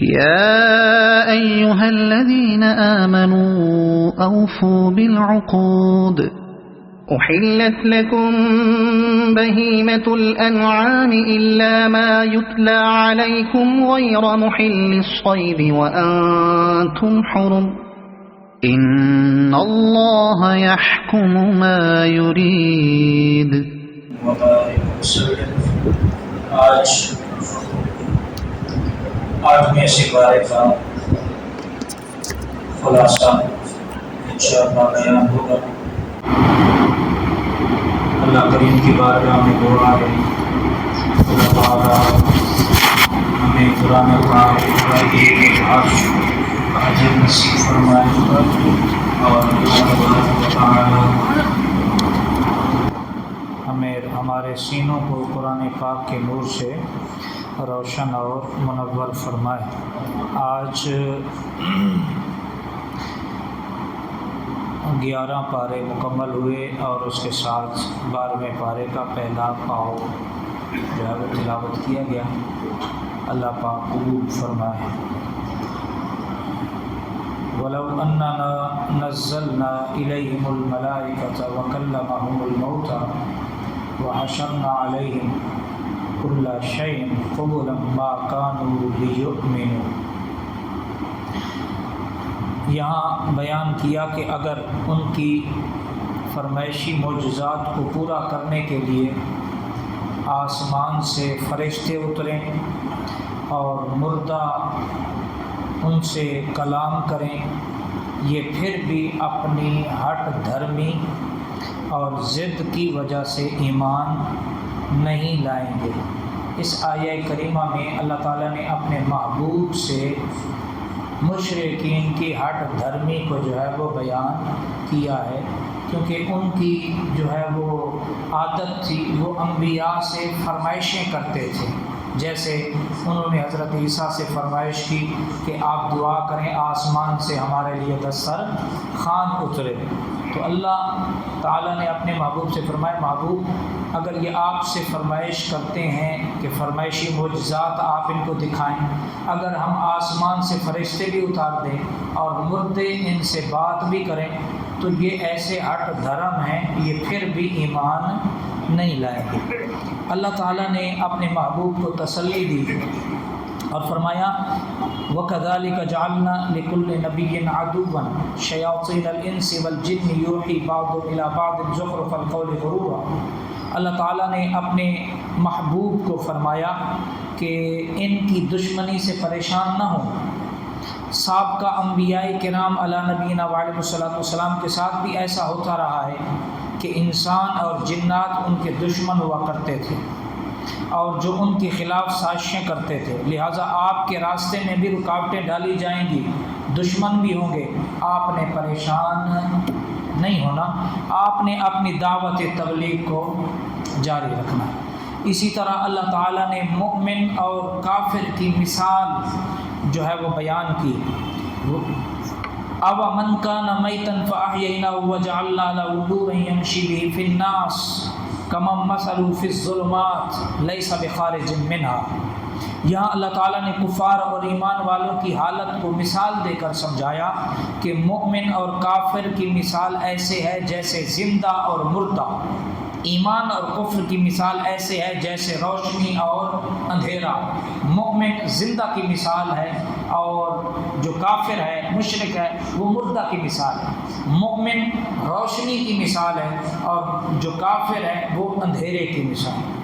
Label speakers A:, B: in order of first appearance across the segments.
A: يا أيها الذين آمنوا أوفوا بالعقود أحلت لكم بهيمة الأنعام إلا ما يتلى عليكم غير محل الصيد وأنتم حرم إن الله يحكم ما يريد.
B: آٹھویں سپارے کا خلاصہ انشاءاللہ بیان ہوگا۔ اللہ کریم کی بارگاہ میں دعا ہے اللہ تعالیٰ ہمیں قرآن پاک کی اجر نصیب فرمائے اور اللہ تعالیٰ ہمیں ہمارے سینوں کو قرآن پاک کے نور سے روشن اور منور فرمائے۔ آج 11 پارے مکمل ہوئے اور اس کے ساتھ 12ویں پارے کا پہلا پاؤ جو ہے وہ تلاوت کیا گیا۔ اللہ پاک قبول فرمائے۔ وَلَوْ أَنَّنَا نَزَّلْنَا إِلَيْهِمُ الْمَلَائِكَةَ وَكَلَّمَهُمُ الْمَوْتَى وَحَشَرْنَا عَلَيْهِمْ كُلَّ شَيْءٍ قُبُلًا مَا كَانُوا لِيُؤْمِنُوا۔ یہاں بیان کیا کہ اگر ان کی فرمائشی معجزات کو پورا کرنے کے لیے آسمان سے فرشتے اتریں اور مردہ ان سے کلام کریں، یہ پھر بھی اپنی ہٹ دھرمی اور ضد کی وجہ سے ایمان نہیں لائیں گے۔ اس آیہ کریمہ میں اللہ تعالیٰ نے اپنے محبوب سے مشرکین کی ہٹ دھرمی کو جو ہے وہ بیان کیا ہے، کیونکہ ان کی جو ہے وہ عادت تھی، وہ انبیاء سے فرمائشیں کرتے تھے۔ جیسے انہوں نے حضرت عیسیٰ سے فرمائش کی کہ آپ دعا کریں آسمان سے ہمارے لیے دسترخوان اترے، تو اللہ تعالیٰ نے اپنے محبوب سے فرمایا محبوب اگر یہ آپ سے فرمائش کرتے ہیں کہ فرمائشی معجزات آپ ان کو دکھائیں، اگر ہم آسمان سے فرشتے بھی اتار دیں اور مردے ان سے بات بھی کریں تو یہ ایسے ہٹ دھرم ہیں، یہ پھر بھی ایمان نہیں لائیں گے۔ اللہ تعالیٰ نے اپنے محبوب کو تسلی دی اور فرمایا وَكَذَلِكَ جَعَلْنَا لِكُلِّ نَبِيٍّ عَدُوًّا شَيَاطِينَ الْإِنسِ وَالْجِنِّ يُوحِي بَعْضُهُمْ إِلَىٰ بَعْضٍ زُخْرُفَ الْقَوْلِ غُرُورًا۔ اللہ تعالیٰ نے اپنے محبوب کو فرمایا کہ ان کی دشمنی سے پریشان نہ ہوں۔ سابقہ انبیاء کرام علیٰ نبینا وعلیہ الصلوۃ والسلام کے ساتھ بھی ایسا ہوتا رہا ہے کہ انسان اور جنات ان کے دشمن ہوا کرتے تھے اور جو ان کے خلاف سازشیں کرتے تھے، لہٰذا آپ کے راستے میں بھی رکاوٹیں ڈالی جائیں گی، دشمن بھی ہوں گے، آپ نے پریشان نہیں ہونا، آپ نے اپنی دعوت تبلیغ کو جاری رکھنا۔ اسی طرح اللہ تعالیٰ نے مومن اور کافر کی مثال جو ہے وہ بیان کی۔ أَوَمَنْ كَانَ مَيْتًا فَأَحْيَيْنَاهُ وَجَعَلْنَا لَهُ نُورًا يَمْشِي بِهِ فِي النَّاسِ كَمَنْ مَثَلُهُ فِي الظُّلُمَاتِ لَيْسَ بِخَارِجٍ مِنْهَا۔ یہاں اللہ تعالیٰ نے کفار اور ایمان والوں کی حالت کو مثال دے کر سمجھایا کہ مومن اور کافر کی مثال ایسے ہے جیسے زندہ اور مردہ، ایمان اور کفر کی مثال ایسے ہے جیسے روشنی اور اندھیرا۔ مومن زندہ کی مثال ہے اور جو کافر ہے مشرک ہے وہ مردہ کی مثال ہے۔ مومن روشنی کی مثال ہے اور جو کافر ہے وہ اندھیرے کی مثال ہے۔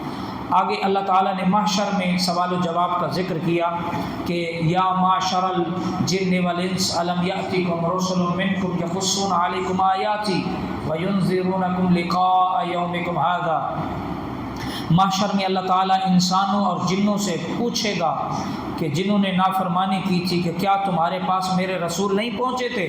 B: آگے اللہ تعالیٰ نے محشر میں سوال و جواب کا ذکر کیا کہ یا معشر الجن والانس الم یأتکم رسل منکم یقصون علیکم آیاتی وینذرونکم لقاء یومکم ھذا۔ محشر میں اللہ تعالیٰ انسانوں اور جنوں سے پوچھے گا کہ جنہوں نے نافرمانی کی تھی کہ کیا تمہارے پاس میرے رسول نہیں پہنچے تھے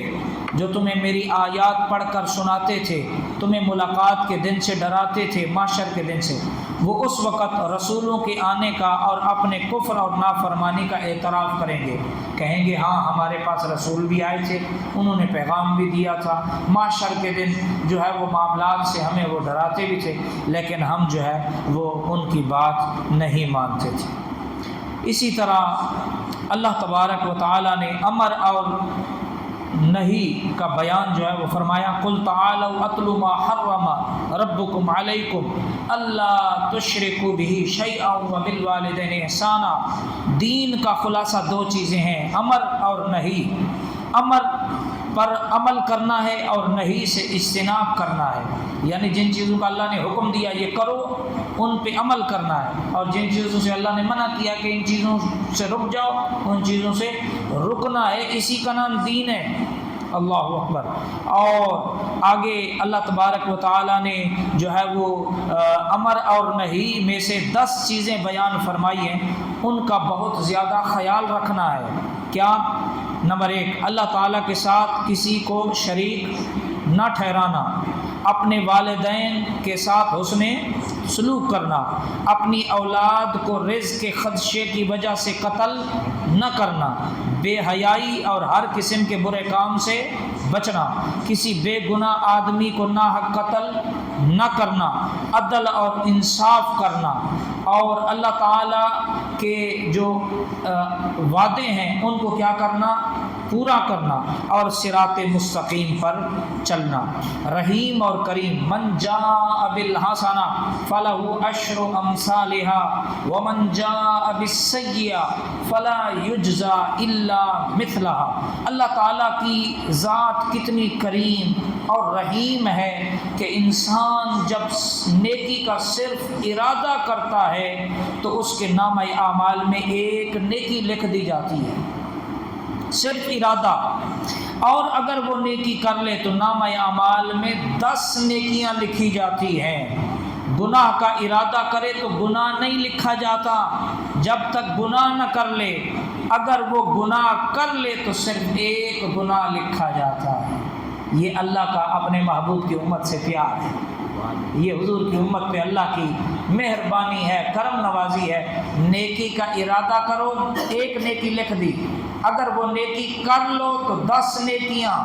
B: جو تمہیں میری آیات پڑھ کر سناتے تھے، تمہیں ملاقات کے دن سے ڈراتے تھے، محشر کے دن سے۔ وہ اس وقت رسولوں کے آنے کا اور اپنے کفر اور نافرمانی کا اعتراف کریں گے، کہیں گے ہاں ہمارے پاس رسول بھی آئے تھے، انہوں نے پیغام بھی دیا تھا، محشر کے دن جو ہے وہ معاملات سے ہمیں وہ ڈراتے بھی تھے، لیکن ہم جو ہے وہ ان کی بات نہیں مانتے تھے۔ اسی طرح اللہ تبارک و تعالیٰ نے امر اور نہی کا بیان جو ہے وہ فرمایا، قل تعالوا اتل ما حرم ربکم علیکم الا تشرکوا بہ شیئا وبالوالدین احسانا۔ دین کا خلاصہ دو چیزیں ہیں، امر اور نہی۔ امر پر عمل کرنا ہے اور نہی سے اجتناب کرنا ہے، یعنی جن چیزوں کا اللہ نے حکم دیا یہ کرو ان پہ عمل کرنا ہے، اور جن چیزوں سے اللہ نے منع کیا کہ ان چیزوں سے رک جاؤ ان چیزوں سے رکنا ہے، اسی کا نام دین ہے۔ اللہ اکبر۔ اور آگے اللہ تبارک و تعالیٰ نے جو ہے وہ امر اور نہی میں سے 10 چیزیں بیان فرمائی ہیں، ان کا بہت زیادہ خیال رکھنا ہے۔ کیا؟ نمبر 1، اللہ تعالیٰ کے ساتھ کسی کو شریک نہ ٹھہرانا، اپنے والدین کے ساتھ حسن سلوک کرنا، اپنی اولاد کو رزق کے خدشے کی وجہ سے قتل نہ کرنا، بے حیائی اور ہر قسم کے برے کام سے بچنا، کسی بے گناہ آدمی کو ناحق قتل نہ کرنا، عدل اور انصاف کرنا، اور اللہ تعالیٰ کے جو وعدے ہیں ان کو کیا کرنا؟ پورا کرنا، اور صراط مستقیم پر چلنا۔ رحیم اور کریم، من جاء بالحسنہ فلہ عشر امثالها ومن جاء بالسیئہ فلا یجزی الا مثلها۔ اللہ تعالیٰ کی ذات کتنی کریم اور رحیم ہے کہ انسان جب نیکی کا صرف ارادہ کرتا ہے تو اس کے نامہ اعمال میں ایک نیکی لکھ دی جاتی ہے، صرف ارادہ، اور اگر وہ نیکی کر لے تو نامہ اعمال میں 10 نیکیاں لکھی جاتی ہیں۔ گناہ کا ارادہ کرے تو گناہ نہیں لکھا جاتا جب تک گناہ نہ کر لے، اگر وہ گناہ کر لے تو صرف ایک گناہ لکھا جاتا ہے۔ یہ اللہ کا اپنے محبوب کی امت سے پیار ہے، یہ حضور کی امت پہ اللہ کی مہربانی ہے، کرم نوازی ہے۔ نیکی کا ارادہ کرو، ایک نیکی لکھ دی، اگر وہ نیکی کر لو تو 10 نیکیاں،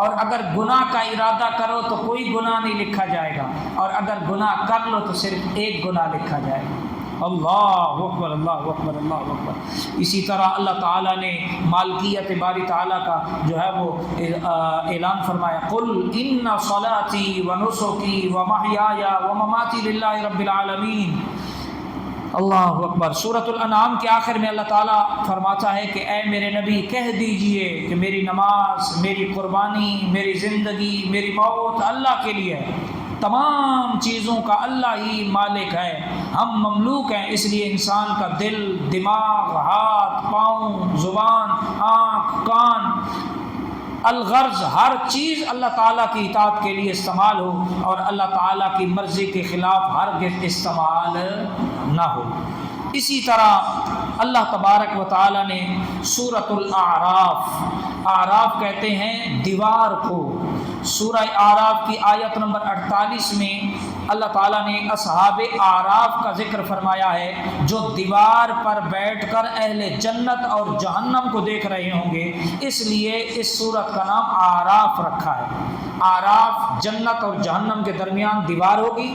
B: اور اگر گناہ کا ارادہ کرو تو کوئی گناہ نہیں لکھا جائے گا، اور اگر گناہ کر لو تو صرف ایک گناہ لکھا جائے گا۔ اللہ اکبر، اللہ اکبر، اللہ اکبر۔ اسی طرح اللہ تعالیٰ نے مالکیت باری تعالیٰ کا جو ہے وہ اعلان فرمایا، قل ان صلاتی ونسکی ومحیای ومماتی للہ رب العالمین۔ اللہ اکبر۔ سورۃ الانعام کے آخر میں اللہ تعالیٰ فرماتا ہے کہ اے میرے نبی کہہ دیجئے کہ میری نماز، میری قربانی، میری زندگی، میری موت اللہ کے لیے ہے، تمام چیزوں کا اللہ ہی مالک ہے، ہم مملوک ہیں، اس لیے انسان کا دل، دماغ، ہاتھ، پاؤں، زبان، آنکھ، کان، الغرض ہر چیز اللہ تعالیٰ کی اطاعت کے لیے استعمال ہو، اور اللہ تعالیٰ کی مرضی کے خلاف ہرگز استعمال نہ ہو۔ اسی طرح اللہ تبارک و تعالیٰ نے سورۃ الاعراف، اعراف کہتے ہیں دیوار کو، سورہ اعراف کی آیت نمبر 48 میں اللہ تعالیٰ نے اصحاب اعراف کا ذکر فرمایا ہے، جو دیوار پر بیٹھ کر اہل جنت اور جہنم کو دیکھ رہے ہوں گے، اس لیے اس سورت کا نام اعراف رکھا ہے۔ اعراف جنت اور جہنم کے درمیان دیوار ہوگی،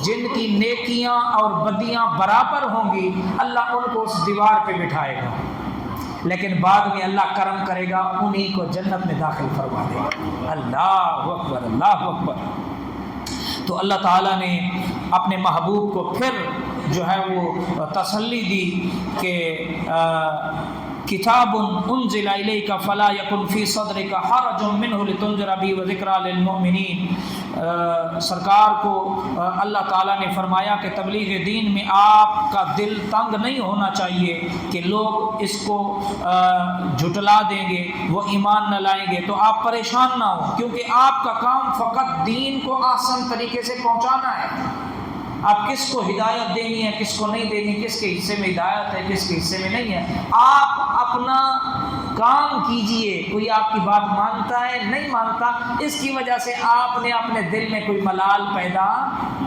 B: جن کی نیکیاں اور بدیاں برابر ہوں گی، اللہ ان کو اس دیوار پہ بٹھائے گا، لیکن بعد میں اللہ کرم کرے گا، انہی کو جنت میں داخل فرما دے گا۔ اللہ اکبر، اللہ اکبر۔ تو اللہ تعالیٰ نے اپنے محبوب کو پھر جو ہے وہ تسلی دی کہ کتاب انزل الیک فلا یکن فی صدرک حرج منہ لتنذر بہ وذکریٰ للمؤمنین۔ سرکار کو اللہ تعالیٰ نے فرمایا کہ تبلیغ دین میں آپ کا دل تنگ نہیں ہونا چاہیے کہ لوگ اس کو جھٹلا دیں گے، وہ ایمان نہ لائیں گے، تو آپ پریشان نہ ہوں، کیونکہ آپ کا کام فقط دین کو آسان طریقے سے پہنچانا ہے۔ آپ کس کو ہدایت دینی ہے، کس کو نہیں دینی، کس کے حصے میں ہدایت ہے، کس کے حصے میں نہیں ہے، آپ اپنا کام کیجئے. کوئی آپ کی بات مانتا ہے نہیں مانتا، اس کی وجہ سے آپ نے اپنے دل میں کوئی ملال پیدا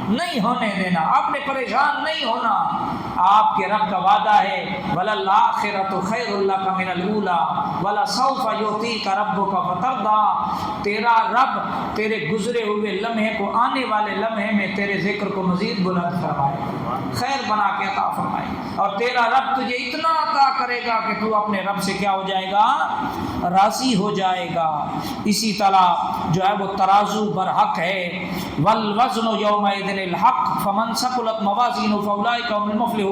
B: نہیں ہونے دینا، آپ نے پریشان نہیں ہونا. آپ کے رب کا وعدہ ہے وَلَلْآخِرَةُ خَيْرٌ لَكَ مِنَ الْأُولَىٰ وَلَسَوْفَ يُعْطِيكَ رَبُّكَ فَتَرْضَىٰ. تیرا رب تیرے گزرے ہوئے لمحے کو آنے والے لمحے میں تیرے ذکر کو مزید بلند فرمائے، خیر بنا کے عطا فرمائے، اور تیرا رب تجھے اتنا عطا کرے گا کہ تو اپنے رب سے کیا ہو جائے گا؟ راضی ہو جائے گا. اسی طرح جو ہے وہ ترازو برحق ہے. والوزن یومئذ الحق فمن ثقلت موازینہ فاولئک هم المفلحون.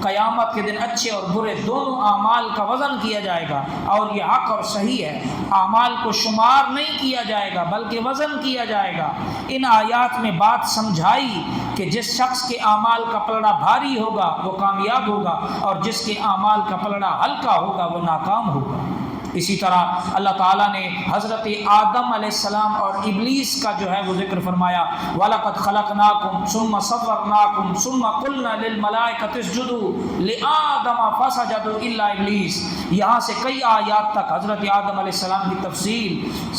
B: قیامت کے دن اچھے اور برے دونوں اعمال کا وزن کیا جائے گا، اور یہ حق اور صحیح ہے. اعمال کو شمار نہیں کیا جائے گا بلکہ وزن کیا جائے گا. ان آیات میں بات سمجھائی کہ جس شخص کے اعمال کا پلڑا بھاری ہوگا وہ کامیاب ہوگا، اور جس کے اعمال کا پلڑا ہلکا ہوگا وہ ناکام ہوگا. اسی طرح اللہ تعالیٰ نے حضرت آدم علیہ السلام اور ابلیس کا جو ہے وہ ذکر فرمایا. وَلَقَدْ خَلَقْنَاكُمْ ثُمَّ صَوَّرْنَاكُمْ ثُمَّ قُلْنَا لِلْمَلَائِكَةِ اسْجُدُوا لِآدَمَ فَسَجَدُوا إِلَّا إِبْلِيسَ. یہاں سے کئی آیات تک حضرت آدم علیہ السلام کی تفصیل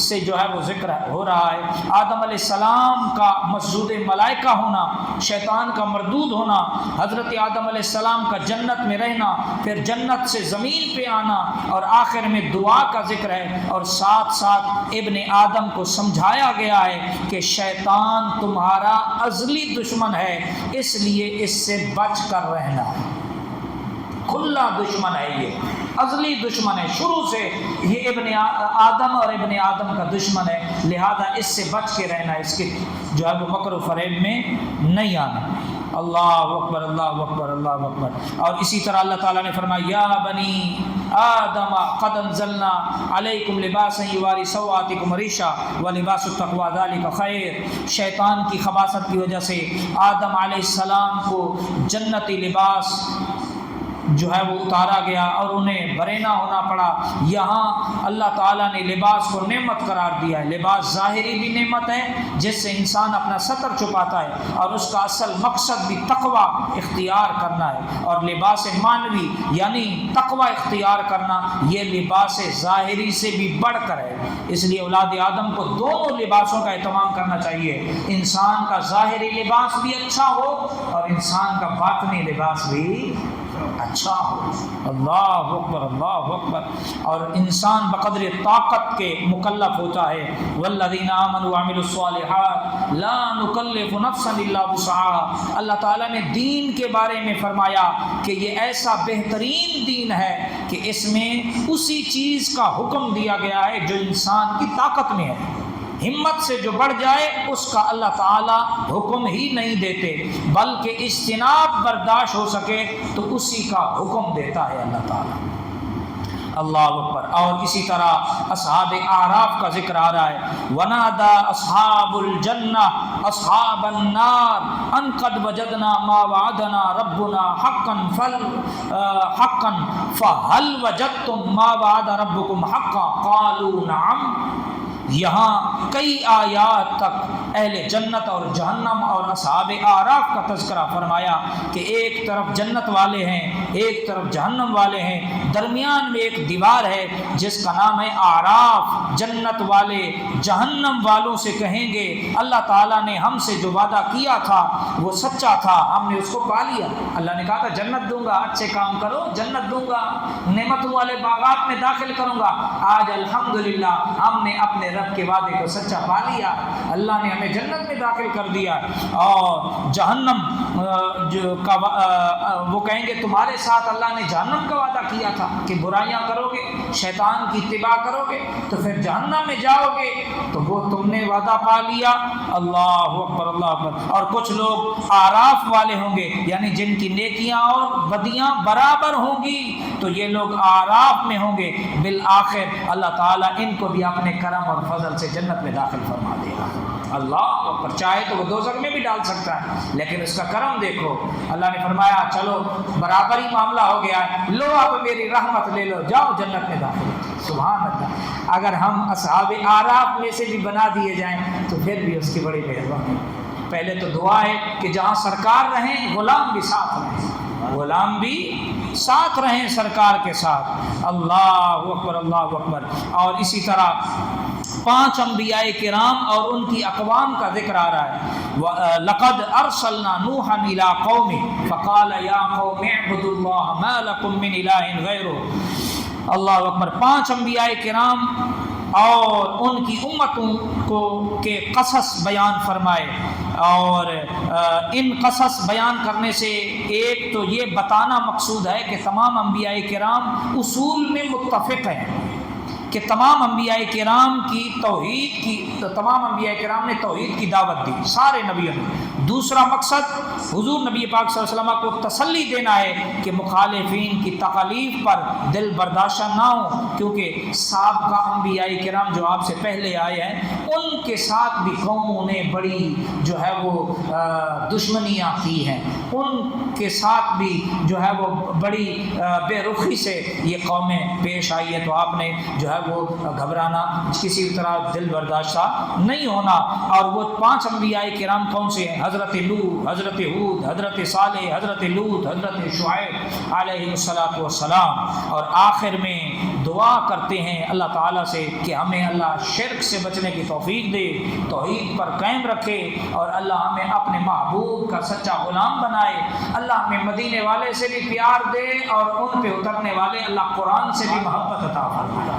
B: سے جو ہے وہ ذکر ہو رہا ہے. آدم علیہ السلام کا مسجود ملائکہ ہونا، شیطان کا مردود ہونا، حضرت آدم علیہ السلام کا جنت میں رہنا، پھر جنت سے زمین پہ آنا، اور آخر میں دعا کا ذکر ہے. اور ساتھ ساتھ ابن آدم کو سمجھایا گیا ہے کہ شیطان تمہارا ازلی دشمن ہے، اس لیے اس سے بچ کر رہنا. کھلا دشمن ہے، یہ ازلی دشمن ہے، شروع سے یہ ابن آدم اور ابن آدم کا دشمن ہے. لہذا اس سے بچ کے رہنا، اس کے جو ہے وہ مکر و فریب میں نہیں آنا. اللہ اکبر اللہ اکبر اللہ اکبر. اور اسی طرح اللہ تعالیٰ نے فرمایا یا بنی آدم قد انزلنا علیکم لباسا یواری سوآتکم ریشا ولباس التقوی ذلک خیر. شیطان کی خباثت کی وجہ سے آدم علیہ السلام کو جنتی لباس جو ہے وہ اتارا گیا اور انہیں برینا ہونا پڑا. یہاں اللہ تعالیٰ نے لباس کو نعمت قرار دیا ہے. لباس ظاہری بھی نعمت ہے جس سے انسان اپنا سطر چھپاتا ہے، اور اس کا اصل مقصد بھی تقوی اختیار کرنا ہے. اور لباس معنوی یعنی تقوی اختیار کرنا یہ لباس ظاہری سے بھی بڑھ کر ہے. اس لیے اولاد آدم کو دونوں لباسوں کا اہتمام کرنا چاہیے. انسان کا ظاہری لباس بھی اچھا ہو اور انسان کا باطنی لباس بھی اچھا ہو. اللہ اکبر اللہ اکبر. اور انسان بقدر طاقت کے مکلف ہوتا ہے. والذین آمنوا وعملوا الصالحات لا نکلف نفسا الا وسعها. اللہ تعالیٰ نے دین کے بارے میں فرمایا کہ یہ ایسا بہترین دین ہے کہ اس میں اسی چیز کا حکم دیا گیا ہے جو انسان کی طاقت میں ہے. ہمت سے جو بڑھ جائے اس کا اللہ تعالیٰ حکم ہی نہیں دیتے، بلکہ اجتناب برداشت ہو سکے تو اسی کا حکم دیتا ہے اللہ تعالیٰ. اللہ اکبر. اور اسی طرح اصحاب اعراف کا ذکر آ رہا ہے ونادا اصحاب الجنہ اصحاب النار ان قد وجدنا ما وعدنا ربنا حقا فهل وجدتم ما وعد ربكم حقا قالوا نعم. یہاں کئی آیات تک اہل جنت اور جہنم اور اصحاب اعراف کا تذکرہ فرمایا کہ ایک طرف جنت والے ہیں، ایک طرف جہنم والے ہیں، درمیان میں ایک دیوار ہے جس کا نام ہے اعراف. جنت والے جہنم والوں سے کہیں گے اللہ تعالیٰ نے ہم سے جو وعدہ کیا تھا وہ سچا تھا، ہم نے اس کو پا لیا. اللہ نے کہا تھا جنت دوں گا، اچھے کام کرو جنت دوں گا، نعمتوں والے باغات میں داخل کروں گا. آج الحمدللہ ہم نے اپنے رب کے وعدے کو سچا پا لیا، اللہ نے ہمیں جنت میں داخل کر دیا. اور جہنم کا وہ کہیں گے تمہارے ساتھ اللہ نے جہنم کا وعدہ کیا تھا کہ برائیاں کرو گے، شیطان کی اتباع کرو گے تو پھر جہنم میں جاؤ گے، تو وہ تم نے وعدہ پا لیا. اللہ اکبر اللہ اکبر. اور کچھ لوگ اعراف والے ہوں گے یعنی جن کی نیکیاں اور بدیاں برابر ہوں گی تو یہ لوگ اعراف میں ہوں گے. بالآخر اللہ تعالیٰ ان کو بھی اپنے کرم اور فضل سے جنت میں داخل فرما دے گا. اللہ اکبر. چاہے تو وہ دوزخ میں بھی ڈال سکتا ہے لیکن اس کا کرم دیکھو. اللہ نے فرمایا چلو برابر ہی معاملہ ہو گیا ہے، لو اب میری رحمت لے لو، جاؤ جنت میں داخل. سبحان اللہ. اگر ہم اصحاب اعراف میں سے بھی بنا دیے جائیں تو پھر بھی اس کی بڑی مہربانی. پہلے تو دعا ہے کہ جہاں سرکار رہیں غلام بھی ساتھ رہیں، غلام بھی ساتھ رہیں سرکار کے ساتھ۔ اللہ اکبر اللہ اکبر۔ اور اسی طرح 5 انبیاء کرام اور ان کی اقوام کا ذکر آ رہا ہے۔ لقد ارسلنا نوحا الى قومه فقال یا قوم اعبدوا اللہ ما لکم من الہ غیرہ۔ اللہ اکبر۔ 5 انبیاء کرام اور ان کی امتوں کو کے قصص بیان فرمائے، اور ان قصص بیان کرنے سے ایک تو یہ بتانا مقصود ہے کہ تمام انبیاء کرام اصول میں متفق ہیں، کہ تمام انبیاء کرام کی تمام انبیاء کرام نے توحید کی دعوت دی، سارے نبیوں نے۔ دوسرا مقصد حضور نبی پاک صلی اللہ علیہ وسلم کو تسلی دینا ہے کہ مخالفین کی تکالیف پر دل برداشتہ نہ ہو، کیونکہ سابقہ انبیاء کرام جو آپ سے پہلے آئے ہیں ان کے ساتھ بھی قوموں نے بڑی جو ہے وہ دشمنیاں کی ہیں، ان کے ساتھ بھی جو ہے وہ بڑی بے رخی سے یہ قومیں پیش آئی ہیں، تو آپ نے جو ہے وہ گھبرانا، کسی طرح دل برداشتہ نہیں ہونا۔ اور وہ 5 انبیاء کرام کون سے ہیں؟ حضرت نوح، حضرت ہود، حضرت صالح، حضرت لوط، حضرت شعیب علیہ السلام۔ اور آخر میں دعا کرتے ہیں اللہ تعالیٰ سے کہ ہمیں اللہ شرک سے بچنے کی توفیق دے، توحید پر قائم رکھے، اور اللہ ہمیں اپنے محبوب کا سچا غلام بنائے، اللہ ہمیں مدینے والے سے بھی پیار دے، اور ان پہ اترنے والے اللہ قرآن سے بھی محبت عطا فرمائے،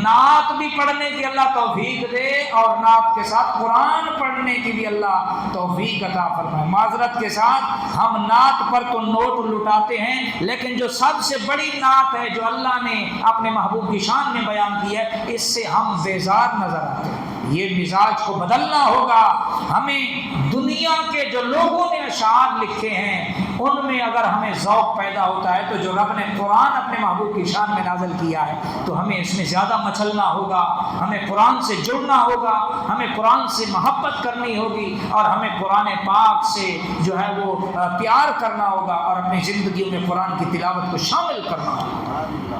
B: نعت بھی پڑھنے کی اللہ توفیق دے، اور نعت کے ساتھ قرآن پڑھنے کی بھی اللہ توفیق عطا فرمائے۔ معذرت کے ساتھ ہم نعت پر تو نوٹ لٹاتے ہیں، لیکن جو سب سے بڑی نعت ہے جو اللہ نے اپنے محبوب کی شان میں بیان کی ہے، اس سے ہم بیزار نظر آتے ہیں۔ یہ مزاج کو بدلنا ہوگا ہمیں۔ دنیا کے جو لوگوں نے اشعار لکھے ہیں ان میں اگر ہمیں ذوق پیدا ہوتا ہے، تو جو رب نے قرآن اپنے محبوب کی شان میں نازل کیا ہے تو ہمیں اس میں زیادہ مچلنا ہوگا، ہمیں قرآن سے جڑنا ہوگا، ہمیں قرآن سے محبت کرنی ہوگی، اور ہمیں قرآن پاک سے جو ہے وہ پیار کرنا ہوگا، اور اپنی زندگیوں میں قرآن کی تلاوت کو شامل کرنا ہوگا۔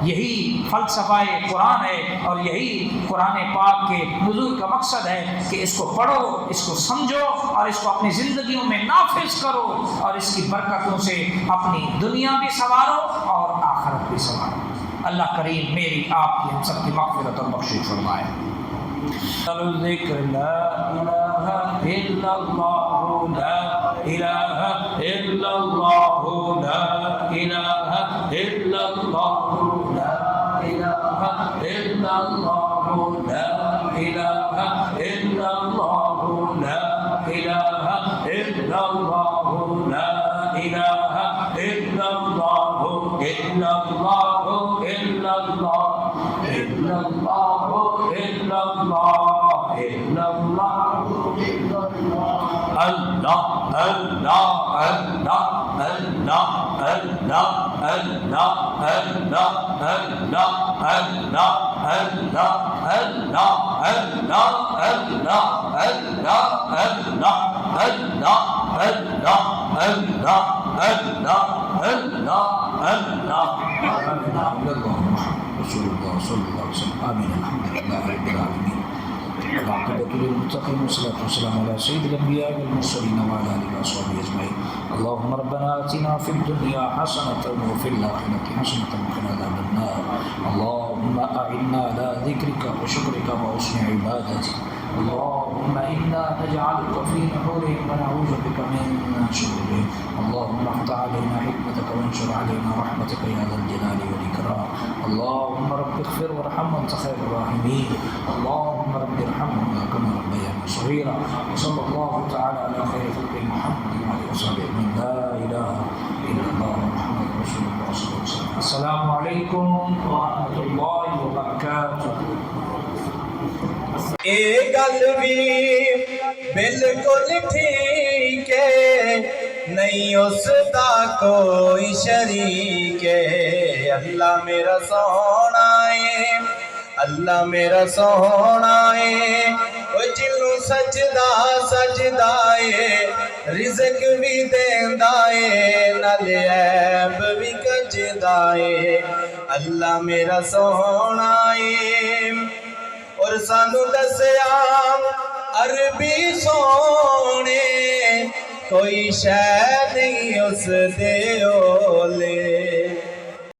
B: یہی فلسفہ قرآن ہے، اور یہی قرآن پاک کے نزول کا مقصد ہے کہ اس کو پڑھو، اس کو سمجھو، اور اس کو اپنی زندگیوں میں نافذ کرو، اور اس کی برکتوں سے اپنی دنیا بھی سنوارو اور آخرت بھی سنوارو۔ اللہ کریم میری آپ کی ہم سب کی مغفرت اور بخشش فرمائے۔ ذکر لا الہ الا اللہ، لا الہ الا اللہ، لا الہ الا اللہ، لا الہ الا اللہ، لا الہ الا اللہ، لا الہ الا اللہ، لا الہ الا اللہ، الا اللہ، الا اللہ، الا اللہ، الا اللہ، الا اللہ، اللہ اللہ اللہ اللہ اللہ اللہ اللہ اللہ اللہ العاقبة للمتقين والصلاة والسلام على سيد الأنبياء والمرسلين وعلى آله وصحبه أجمعين. اللهم ربنا آتنا في الدنيا حسنة وفي الآخرة حسنة وقنا عذاب النار. اللهم أعنا على ذكرك وشكرك وحسن عبادتك. اللهم إنا نجعلك في نحورهم ونعوذ بك من شرورهم. اللهم افتح علينا حكمتك وانشر علينا رحمتك يا ذا الجلال والإكرام. اللهم رب اغفر وارحم وانت خير الراحمين. اللهم رب ارحمهما كما ربياني صغيرا. وصلى الله تعالى على خير خلق محمد وعلى آله وصحبه أجمعين. لا إله إلا الله محمد رسول الله صلى الله عليه وسلم. السلام عليكم ورحمة الله وبركاته.
C: یہ گل بھی بالکل ٹھیک ہے، نہیں اس دا کوئی شریک ہے۔ اللہ میرا سونا ہے، اللہ میرا سونا ہے، وہ جنوں سجدہ سجدہ ہے، رزق بھی دیندا ہے، نال عیب بھی کجدا ہے۔ اللہ میرا سونا ہے، اور سانو دسیا عربی سونے کوئی شے نہیں اس دے اولے۔